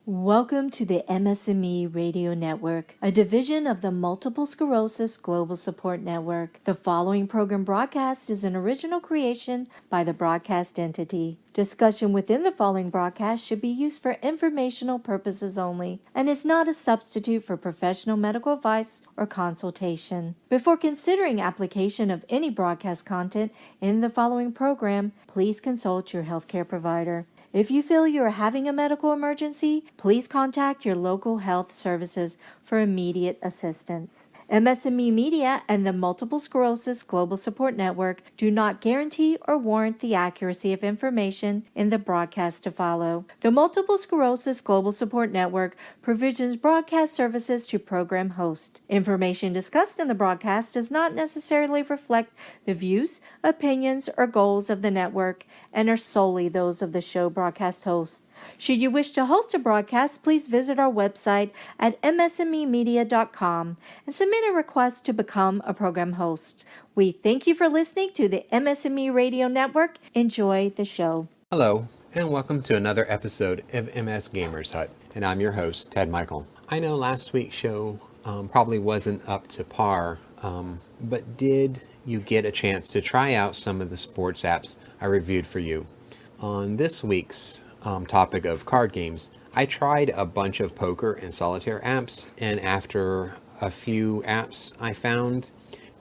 Welcome to the MS&Me Radio Network, a division of the Multiple Sclerosis Global Support Network. The following program broadcast is an original creation by the broadcast entity. Discussion within the following broadcast should be used for informational purposes only and is not a substitute for professional medical advice or consultation. Before considering application of any broadcast content in the following program, please consult your healthcare provider. If you feel you are having a medical emergency, please contact your local health services for immediate assistance. MS&Me Media and the Multiple Sclerosis Global Support Network do not guarantee or warrant the accuracy of information in the broadcast to follow. The Multiple Sclerosis Global Support Network provisions broadcast services to program hosts. Information discussed in the broadcast does not necessarily reflect the views, opinions, or goals of the network and are solely those of the show broadcast host. Should you wish to host a broadcast, please visit our website at msmemedia.com and submit a request to become a program host. We thank you for listening to the MS&Me Radio Network. Enjoy the show. Hello, and welcome to another episode of MS Gamers Hut, and I'm your host, Ted Michael. I know last week's show probably wasn't up to par, but did you get a chance to try out some of the sports apps I reviewed for you? On this week's topic of card games, I tried a bunch of poker and solitaire apps, and after a few apps I found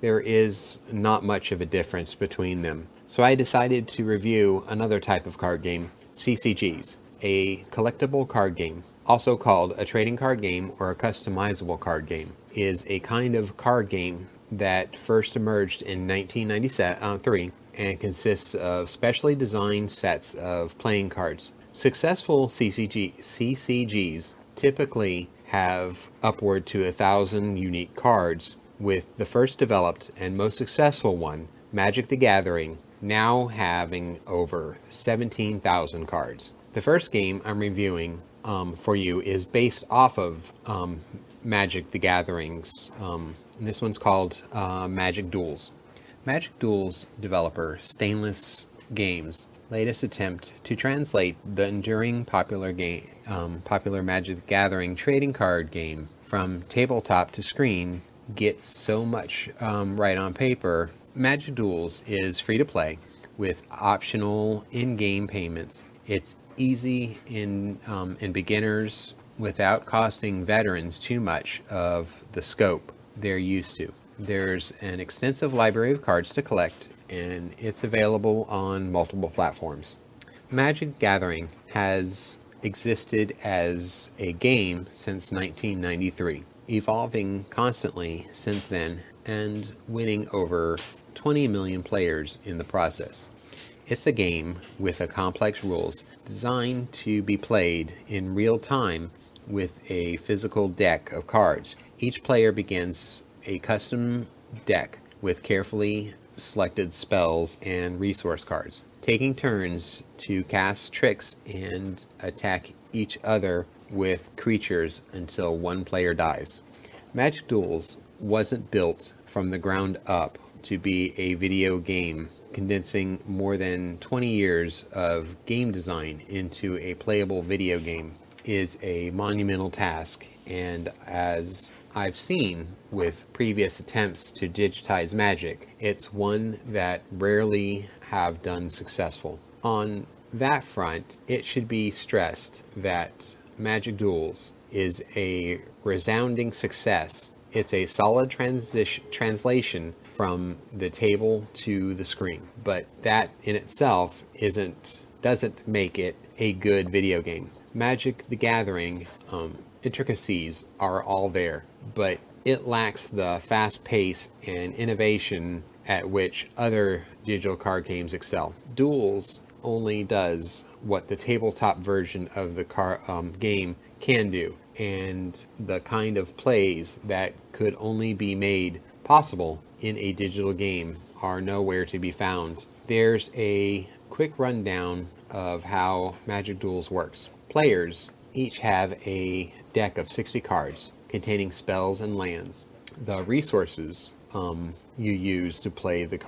there is not much of a difference between them. So I decided to review another type of card game, CCGs, a collectible card game, also called a trading card game or a customizable card game, is a kind of card game that first emerged in 1993 and consists of specially designed sets of playing cards. Successful CCGs typically have upward to 1,000 unique cards, with the first developed and most successful one, Magic the Gathering, now having over 17,000 cards. The first game I'm reviewing for you is based off of Magic the Gatherings. And this one's called Magic Duels. Magic Duels developer Stainless Games' latest attempt to translate the enduring popular Magic the Gathering trading card game from tabletop to screen gets so much right on paper. Magic Duels is free to play with optional in-game payments. It's easy in beginners without costing veterans too much of the scope they're used to. There's an extensive library of cards to collect, and it's available on multiple platforms. Magic Gathering has existed as a game since 1993, evolving constantly since then and winning over 20 million players in the process. It's a game with a complex rules designed to be played in real time with a physical deck of cards. Each player begins a custom deck with carefully selected spells and resource cards, taking turns to cast tricks and attack each other with creatures until one player dies. Magic Duels wasn't built from the ground up to be a video game, condensing more than 20 years of game design into a playable video game is a monumental task, and as I've seen with previous attempts to digitize Magic, it's one that rarely have done successful. On that front, it should be stressed that Magic Duels is a resounding success. It's a solid translation from the table to the screen, but that in itself doesn't make it a good video game. Magic the Gathering intricacies are all there, but it lacks the fast pace and innovation at which other digital card games excel. Duels only does what the tabletop version of the game can do, and the kind of plays that could only be made possible in a digital game are nowhere to be found. There's a quick rundown of how Magic Duels works. Players each have a deck of 60 cards containing spells and lands. The resources you use to play the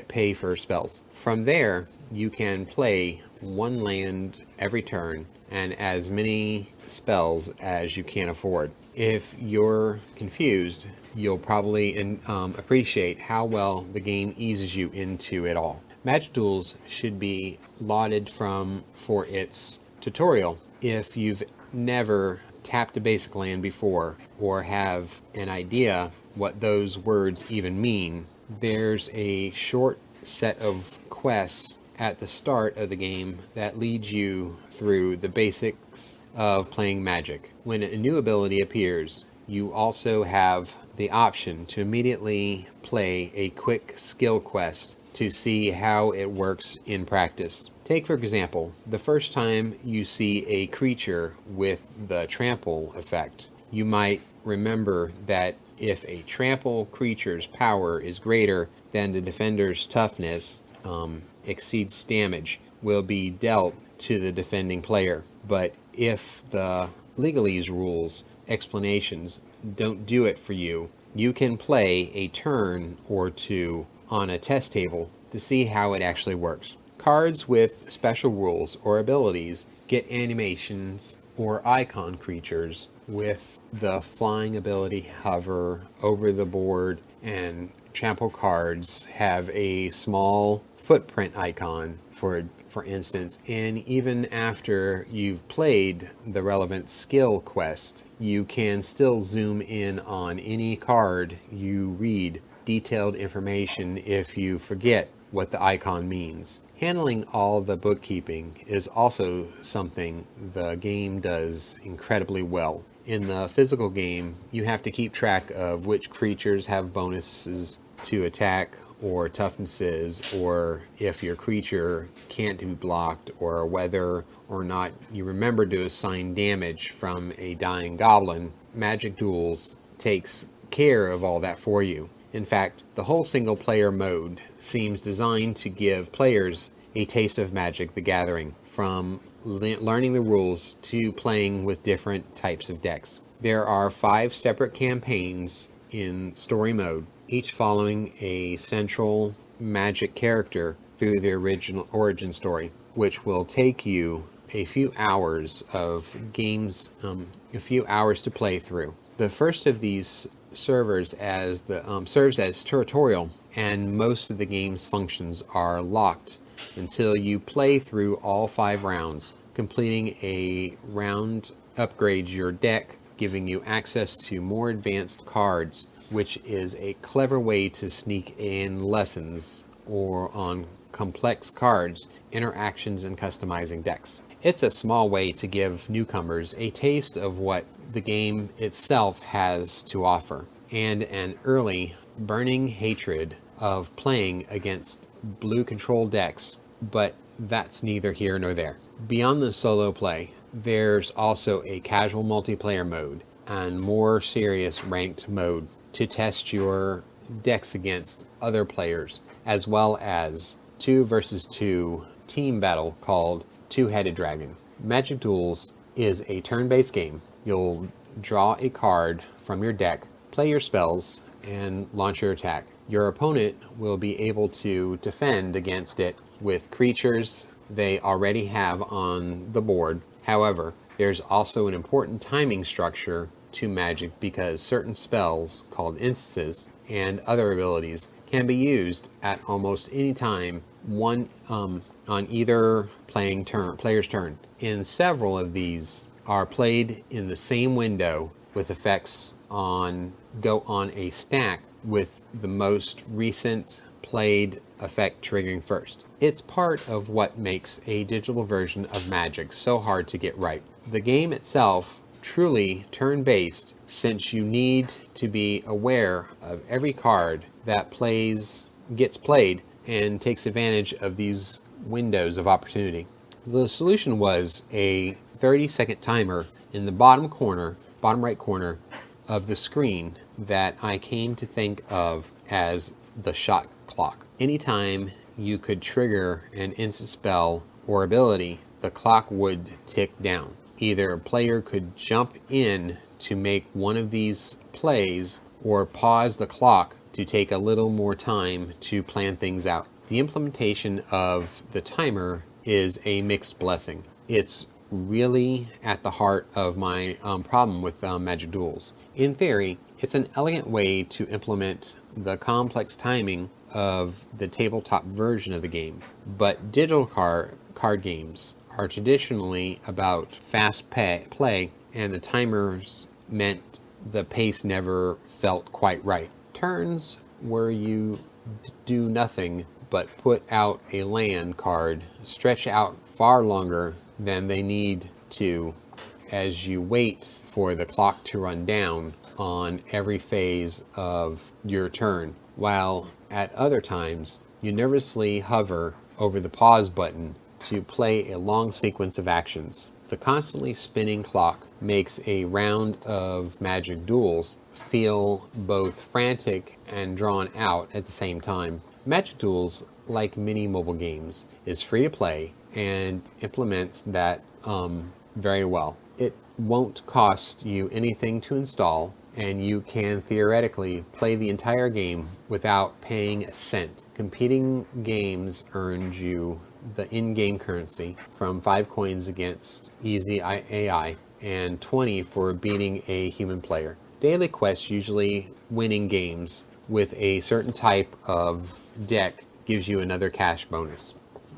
pay for spells. From there, you can play one land every turn and as many spells as you can afford. If you're confused, you'll probably appreciate how well the game eases you into it all. Magic Duels should be lauded for its tutorial. If you've never tapped a basic land before or have an idea what those words even mean, there's a short set of quests at the start of the game that leads you through the basics of playing Magic. When a new ability appears, you also have the option to immediately play a quick skill quest to see how it works in practice. Take, for example, the first time you see a creature with the trample effect. You might remember that if a trample creature's power is greater than the defender's toughness, exceeds damage, will be dealt to the defending player. But if the legalese rules explanations don't do it for you, you can play a turn or two on a test table to see how it actually works. Cards with special rules or abilities get animations or icon creatures with the flying ability, hover over the board, and trample cards have a small footprint icon, for instance. And even after you've played the relevant skill quest, you can still zoom in on any card you read detailed information if you forget what the icon means. Handling all the bookkeeping is also something the game does incredibly well. In the physical game, you have to keep track of which creatures have bonuses to attack or toughnesses, or if your creature can't be blocked, or whether or not you remember to assign damage from a dying goblin. Magic Duels takes care of all that for you. In fact, the whole single player mode seems designed to give players a taste of Magic the Gathering, from learning the rules to playing with different types of decks. There are 5 separate campaigns in story mode, each following a central Magic character through the original origin story, which will take you a few hours of games, a few hours to play through. The first of these serves as tutorial, and most of the game's functions are locked until you play through all 5 rounds. Completing a round upgrades your deck, giving you access to more advanced cards, which is a clever way to sneak in lessons or on complex cards, interactions, and customizing decks. It's a small way to give newcomers a taste of what the game itself has to offer, and an early burning hatred of playing against blue control decks, but that's neither here nor there. Beyond the solo play, there's also a casual multiplayer mode and more serious ranked mode to test your decks against other players, as well as 2 versus 2 team battle called Two-Headed Dragon. Magic Duels is a turn-based game. You'll draw a card from your deck, play your spells, and launch your attack. Your opponent will be able to defend against it with creatures they already have on the board. However, there's also an important timing structure to Magic, because certain spells, called instances, and other abilities can be used at almost any time on either player's turn. And several of these are played in the same window, with effects go on a stack, with the most recent played effect triggering first. It's part of what makes a digital version of Magic so hard to get right. The game itself truly turn-based, since you need to be aware of every card that gets played and takes advantage of these windows of opportunity. The solution was a 30-second timer in the bottom right corner of the screen that I came to think of as the shot clock. Anytime you could trigger an instant spell or ability, the clock would tick down. Either a player could jump in to make one of these plays, or pause the clock to take a little more time to plan things out. The implementation of the timer is a mixed blessing. It's really at the heart of my problem with Magic Duels. In theory, it's an elegant way to implement the complex timing of the tabletop version of the game, but digital card games are traditionally about fast play, and the timers meant the pace never felt quite right. Turns where you do nothing but put out a land card stretch out far longer than they need to as you wait for the clock to run down on every phase of your turn, while at other times you nervously hover over the pause button to play a long sequence of actions. The constantly spinning clock makes a round of Magic Duels feel both frantic and drawn out at the same time. Magic Duels, like many mobile games, is free to play and implements that very well. It won't cost you anything to install, and you can theoretically play the entire game without paying a cent. Competing games earns you the in-game currency from 5 coins against easy AI and 20 for beating a human player. Daily quests, usually winning games with a certain type of deck, gives you another cash bonus.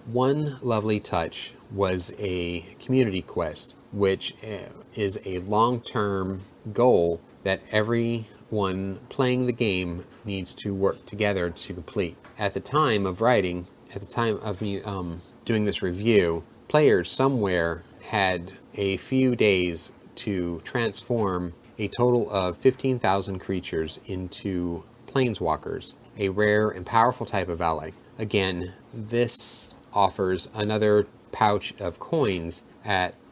One lovely touch was a community quest, which is a long-term goal that everyone playing the game needs to work together to complete. At the time of me doing this review, players somewhere had a few days to transform a total of 15,000 creatures into planeswalkers, a rare and powerful type of ally. Again, this offers another pouch of coins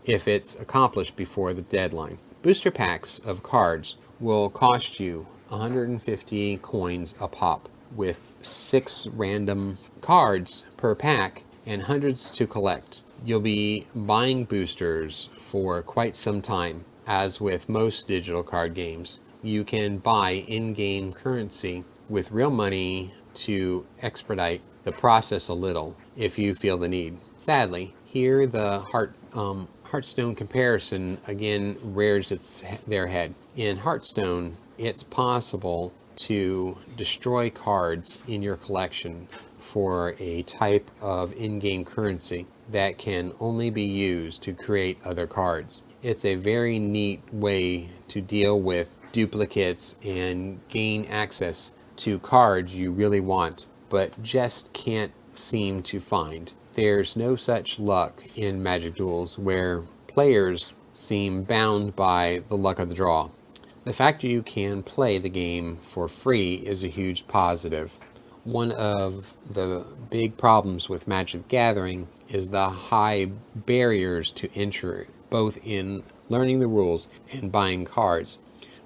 if it's accomplished before the deadline. Booster packs of cards will cost you 150 coins a pop, with 6 random cards per pack and hundreds to collect. You'll be buying boosters for quite some time. As with most digital card games, you can buy in-game currency with real money to expedite the process a little if you feel the need. Sadly, here the Hearthstone comparison again rears their head. In Hearthstone, it's possible to destroy cards in your collection for a type of in-game currency that can only be used to create other cards. It's a very neat way to deal with duplicates and gain access to cards you really want, but just can't seem to find. There's no such luck in Magic Duels, where players seem bound by the luck of the draw. The fact you can play the game for free is a huge positive. One of the big problems with Magic the Gathering is the high barriers to entry, both in learning the rules and buying cards.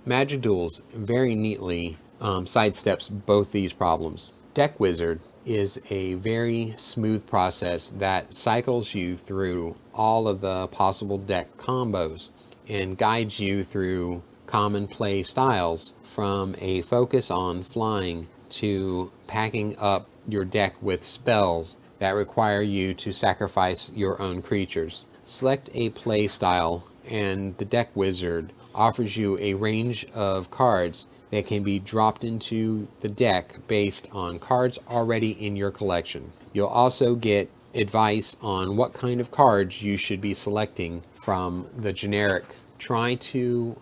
Magic Duels very neatly sidesteps both these problems. Deck Wizard is a very smooth process that cycles you through all of the possible deck combos and guides you through common play styles, from a focus on flying to packing up your deck with spells that require you to sacrifice your own creatures. Select a play style and the Deck Wizard offers you a range of cards that can be dropped into the deck based on cards already in your collection. You'll also get advice on what kind of cards you should be selecting from the generic. Try to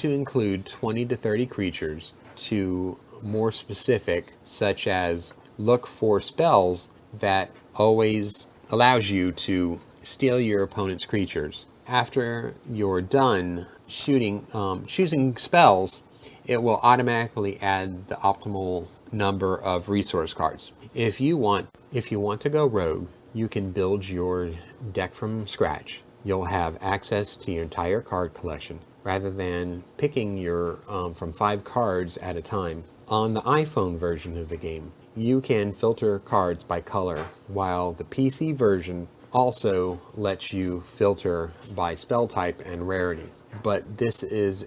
include 20 to 30 creatures, to more specific, such as look for spells that always allows you to steal your opponent's creatures. After you're done choosing spells, it will automatically add the optimal number of resource cards. If you want to go rogue, you can build your deck from scratch. You'll have access to your entire card collection rather than picking your from 5 cards at a time. On the iPhone version of the game, you can filter cards by color, while the PC version also lets you filter by spell type and rarity. But this is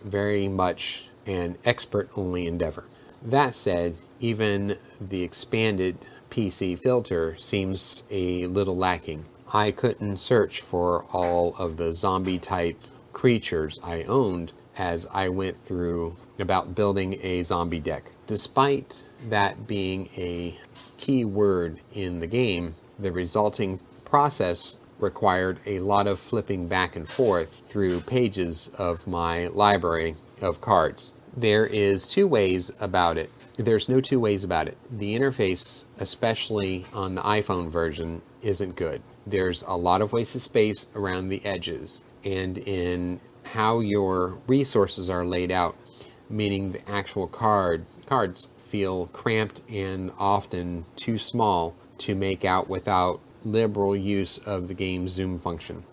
very much an expert-only endeavor. That said, even the expanded PC filter seems a little lacking. I couldn't search for all of the zombie type creatures I owned as I went through about building a zombie deck. Despite that being a key word in the game, the resulting process required a lot of flipping back and forth through pages of my library of cards. There is two ways about it. There's no two ways about it. The interface, especially on the iPhone version, isn't good. There's a lot of wasted space around the edges, and in how your resources are laid out, meaning the actual cards feel cramped and often too small to make out without liberal use of the game's zoom function.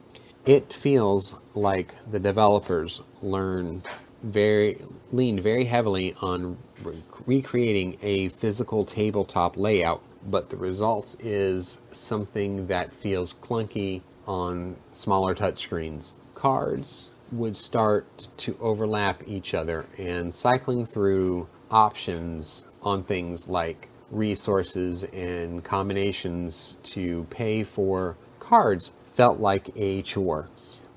It feels like the developers leaned very heavily on recreating a physical tabletop layout, but the results is something that feels clunky on smaller touchscreens. Cards would start to overlap each other, and cycling through options on things like resources and combinations to pay for cards felt like a chore.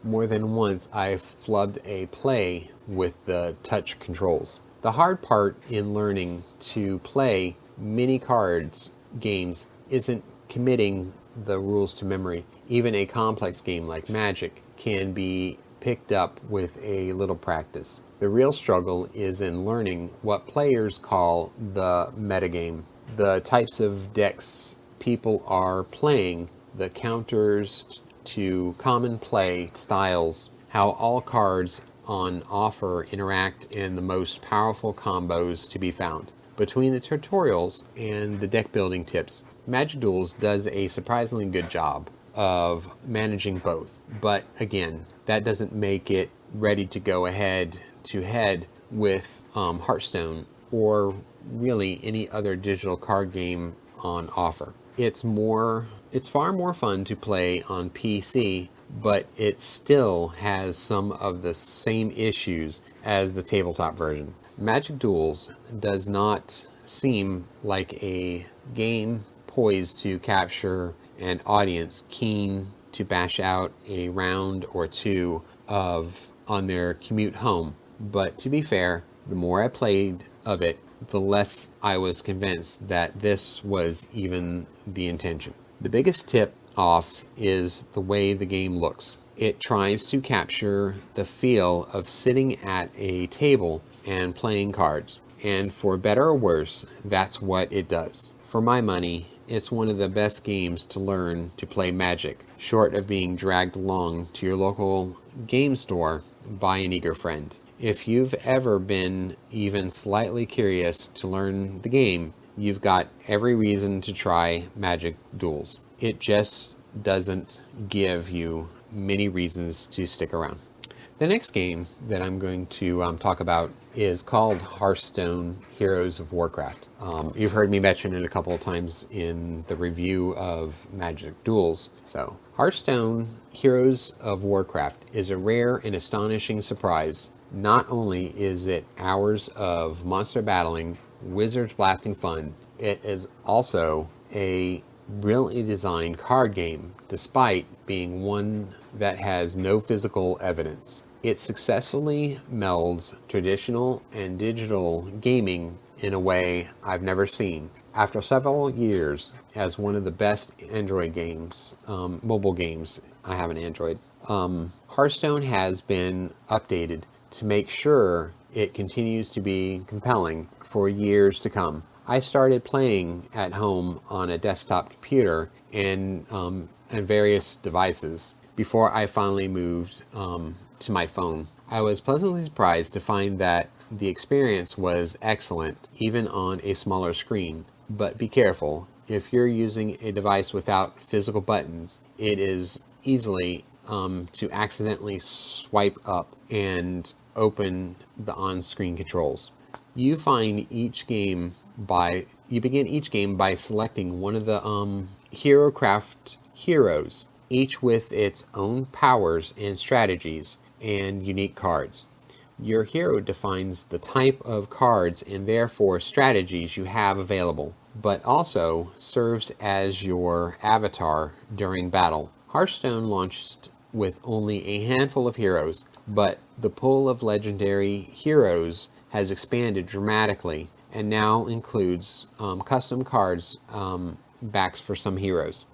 More than once I flubbed a play with the touch controls. The hard part in learning to play mini cards games isn't committing the rules to memory. Even a complex game like Magic can be picked up with a little practice. The real struggle is in learning what players call the metagame, the types of decks people are playing, the counters to common play styles, how all cards on offer interact, and the most powerful combos to be found. Between the tutorials and the deck building tips, Magic Duels does a surprisingly good job of managing both. But again, that doesn't make it ready to go head to head with Hearthstone or really any other digital card game on offer. It's far more fun to play on PC, but it still has some of the same issues as the tabletop version. Magic Duels does not seem like a game poised to capture an audience keen to bash out a round or two of on their commute home. But to be fair, the more I played of it, the less I was convinced that this was even the intention. The biggest tip off is the way the game looks. It tries to capture the feel of sitting at a table and playing cards. And for better or worse, that's what it does. For my money, it's one of the best games to learn to play Magic, short of being dragged along to your local game store by an eager friend. If you've ever been even slightly curious to learn the game, you've got every reason to try Magic Duels. It just doesn't give you many reasons to stick around. The next game that I'm going to talk about is called Hearthstone Heroes of Warcraft. You've heard me mention it a couple of times in the review of Magic Duels. So, Hearthstone Heroes of Warcraft is a rare and astonishing surprise. Not only is it hours of monster battling, wizards blasting fun, it is also a brilliantly designed card game, despite being one that has no physical evidence. It successfully melds traditional and digital gaming in a way I've never seen. After several years as one of the best Android games, mobile games, I have an Android, Hearthstone has been updated to make sure it continues to be compelling for years to come. I started playing at home on a desktop computer and various devices before I finally moved to my phone. I was pleasantly surprised to find that the experience was excellent, even on a smaller screen. But be careful, if you're using a device without physical buttons, it is easily to accidentally swipe up and open the on-screen controls. You begin each game by selecting one of the HeroCraft heroes, each with its own powers and strategies and unique cards. Your hero defines the type of cards and therefore strategies you have available, but also serves as your avatar during battle. Hearthstone launched with only a handful of heroes, but the pool of legendary heroes has expanded dramatically and now includes custom cards backs for some heroes.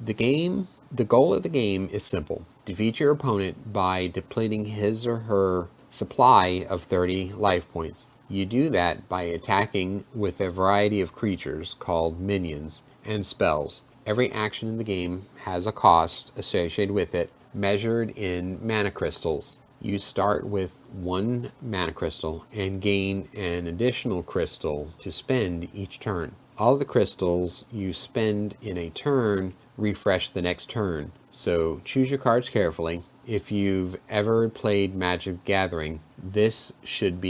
The goal of the game is simple. Defeat your opponent by depleting his or her supply of 30 life points. You do that by attacking with a variety of creatures called minions and spells. Every action in the game has a cost associated with it, measured in mana crystals. You start with 1 mana crystal and gain an additional crystal to spend each turn. All the crystals you spend in a turn refresh the next turn, so choose your cards carefully. If you've ever played Magic the Gathering, this should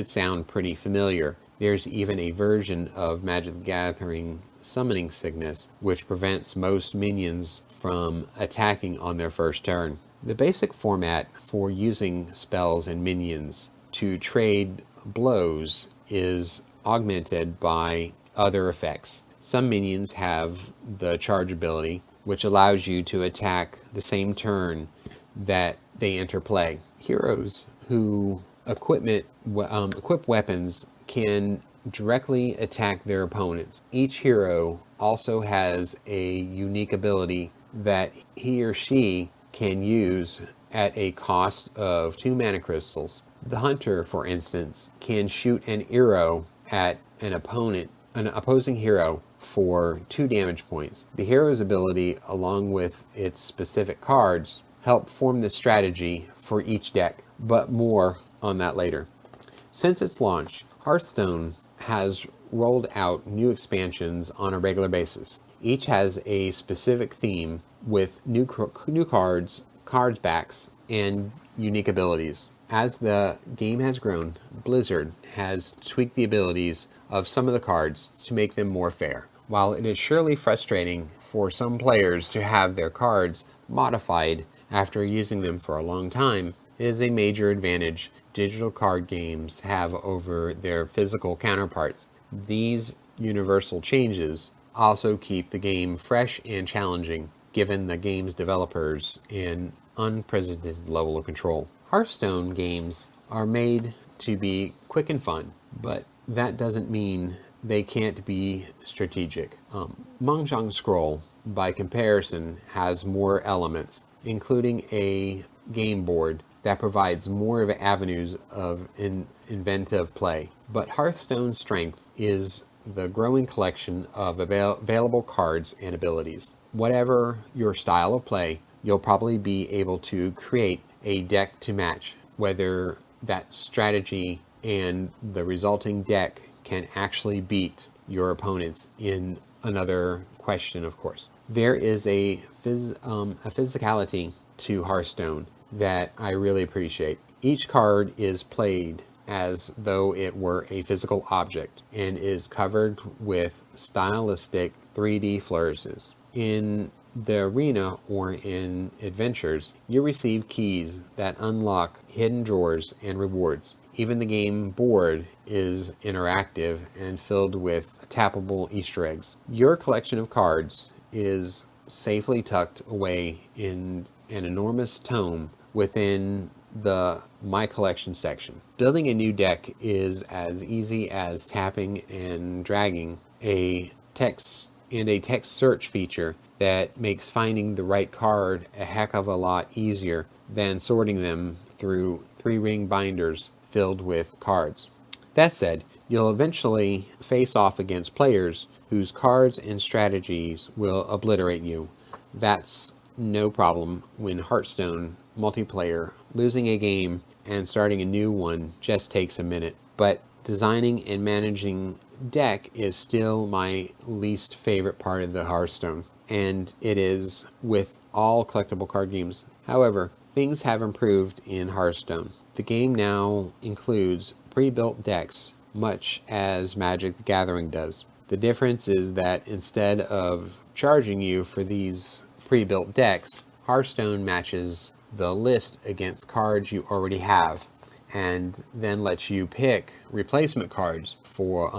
sound pretty familiar. There's even a version of Magic the Gathering Summoning Sickness, which prevents most minions from attacking on their first turn. The basic format for using spells and minions to trade blows is augmented by other effects. Some minions have the charge ability, which allows you to attack the same turn that they enter play. Heroes who equip weapons can directly attack their opponents. Each hero also has a unique ability that he or she can use at a cost of 2 mana crystals. The hunter, for instance, can shoot an arrow at an opposing hero for 2 damage points. The hero's ability, along with its specific cards, help form the strategy for each deck, but more on that later. Since its launch, Hearthstone has rolled out new expansions on a regular basis. Each has a specific theme with new cards backs, and unique abilities. As the game has grown, Blizzard has tweaked the abilities of some of the cards to make them more fair. While it is surely frustrating for some players to have their cards modified after using them for a long time, it is a major advantage digital card games have over their physical counterparts. These universal changes also keep the game fresh and challenging, given the game's developers an unprecedented level of control. Hearthstone games are made to be quick and fun, but that doesn't mean they can't be strategic. Mahjong Scroll, by comparison, has more elements, including a game board that provides more of avenues of inventive play. But Hearthstone's strength is the growing collection of available cards and abilities. Whatever your style of play, you'll probably be able to create a deck to match. Whether that strategy and the resulting deck can actually beat your opponents in another question, of course. There is a physicality to Hearthstone that I really appreciate. Each card is played as though it were a physical object and is covered with stylistic 3D flourishes. In the arena or in adventures, you receive keys that unlock hidden drawers and rewards. Even the game board is interactive and filled with tappable Easter eggs. Your collection of cards is safely tucked away in an enormous tome within the My Collection section. Building a new deck is as easy as tapping and dragging a text search feature that makes finding the right card a heck of a lot easier than sorting them through 3-ring binders filled with cards. That said, you'll eventually face off against players whose cards and strategies will obliterate you. That's no problem when Hearthstone multiplayer. Losing a game and starting a new one just takes a minute. But designing and managing deck is still my least favorite part of the Hearthstone, and it is with all collectible card games. However, things have improved in Hearthstone. The game now includes pre-built decks, much as Magic the Gathering does. The difference is that instead of charging you for these pre-built decks, Hearthstone matches the list against cards you already have, and then lets you pick replacement cards for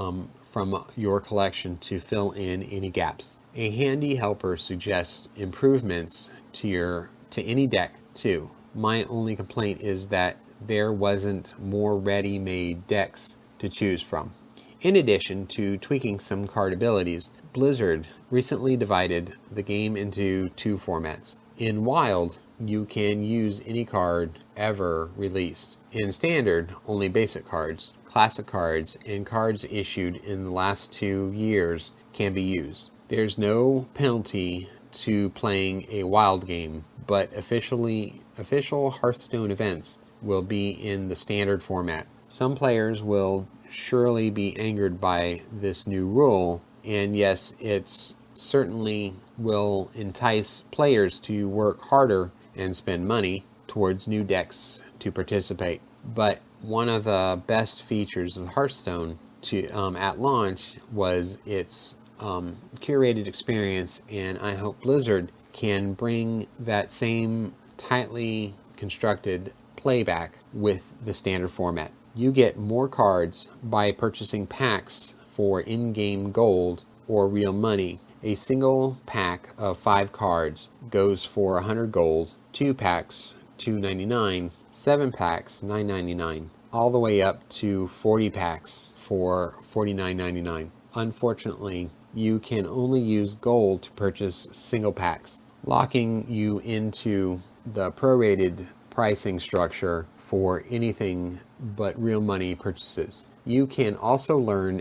from your collection to fill in any gaps. A handy helper suggests improvements to any deck too. My only complaint is that there wasn't more ready-made decks to choose from. In addition to tweaking some card abilities, Blizzard recently divided the game into two formats. In Wild, you can use any card ever released. In Standard, only basic cards, classic cards, and cards issued in the last 2 years can be used. There's no penalty to playing a Wild game, but official Hearthstone events will be in the Standard format. Some players will surely be angered by this new rule, and yes, it's certainly will entice players to work harder and spend money towards new decks to participate. But one of the best features of Hearthstone at launch was its curated experience, and I hope Blizzard can bring that same tightly constructed playback with the standard format. You get more cards by purchasing packs for in-game gold or real money. A single pack of 5 cards goes for 100 gold, 2 packs $2.99, 7 packs $9.99, all the way up to 40 packs for $49.99. Unfortunately, you can only use gold to purchase single packs, locking you into the prorated pricing structure for anything but real money purchases. You can also earn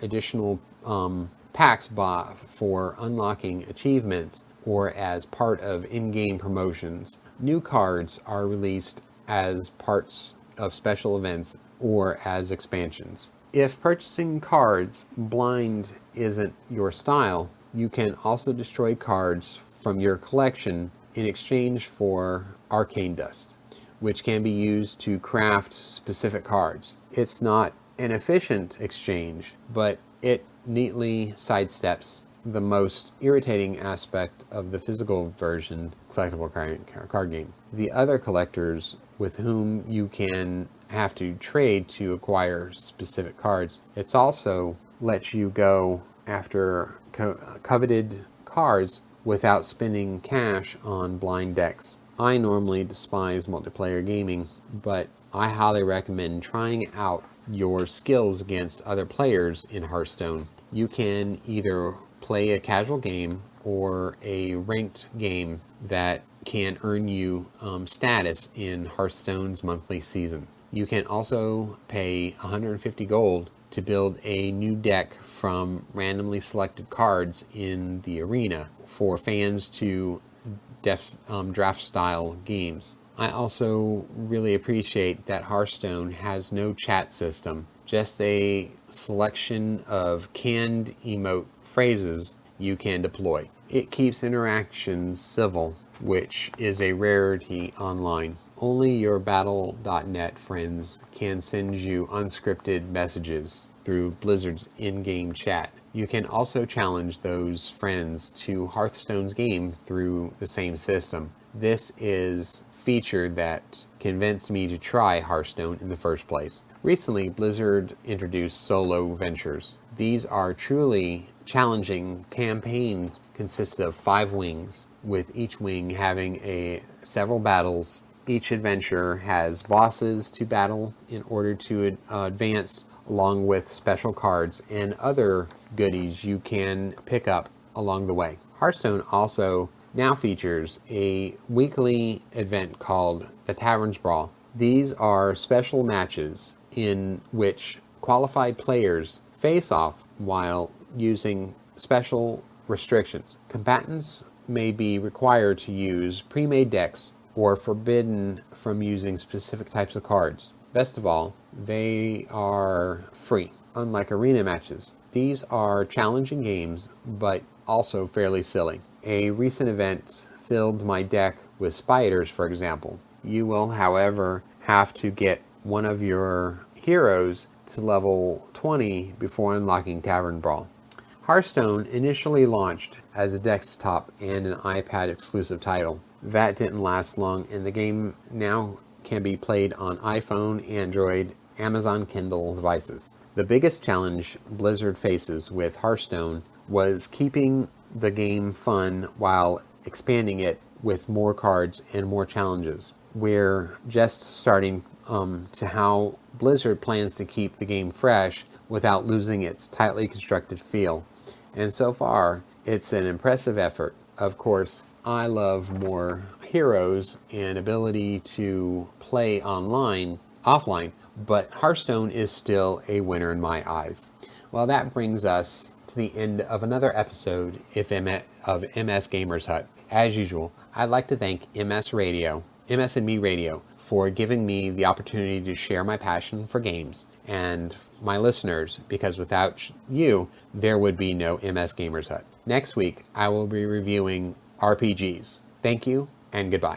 additional packs for unlocking achievements or as part of in-game promotions. New cards are released as parts of special events or as expansions. If purchasing cards blind isn't your style, you can also destroy cards from your collection in exchange for arcane dust, which can be used to craft specific cards. It's not an efficient exchange, but it neatly sidesteps the most irritating aspect of the physical version collectible card game. The other collectors with whom you can have to trade to acquire specific cards. It's also lets you go after coveted cards without spending cash on blind decks. I normally despise multiplayer gaming, but I highly recommend trying out your skills against other players in Hearthstone. You can either play a casual game or a ranked game that can earn you status in Hearthstone's monthly season. You can also pay 150 gold to build a new deck from randomly selected cards in the arena for fans to draft style games. I also really appreciate that Hearthstone has no chat system, just a selection of canned emote phrases you can deploy. It keeps interactions civil, which is a rarity online. Only your Battle.net friends can send you unscripted messages through Blizzard's in-game chat. You can also challenge those friends to Hearthstone's game through the same system. This is a feature that convinced me to try Hearthstone in the first place. Recently, Blizzard introduced solo ventures. These are truly challenging campaigns consist of 5 wings, with each wing having several battles. Each adventure has bosses to battle in order to advance, along with special cards and other goodies you can pick up along the way. Hearthstone also now features a weekly event called the Tavern's Brawl. These are special matches in which qualified players face off while using special restrictions. Combatants may be required to use pre-made decks or forbidden from using specific types of cards. Best of all, they are free, unlike arena matches. These are challenging games, but also fairly silly. A recent event filled my deck with spiders, for example. You will, however, have to get one of your heroes to level 20 before unlocking Tavern Brawl. Hearthstone initially launched as a desktop and an iPad exclusive title. That didn't last long, and the game now can be played on iPhone, Android, Amazon Kindle devices. The biggest challenge Blizzard faces with Hearthstone was keeping the game fun while expanding it with more cards and more challenges. We're just starting to how Blizzard plans to keep the game fresh without losing its tightly constructed feel. And so far, it's an impressive effort. Of course, I love more heroes and ability to play offline, but Hearthstone is still a winner in my eyes. Well, that brings us to the end of another episode of MS Gamers Hut. As usual, I'd like to thank MS&Me Radio, for giving me the opportunity to share my passion for games, and my listeners, because without you, there would be no MS Gamers Hut. Next week, I will be reviewing RPGs. Thank you, and goodbye.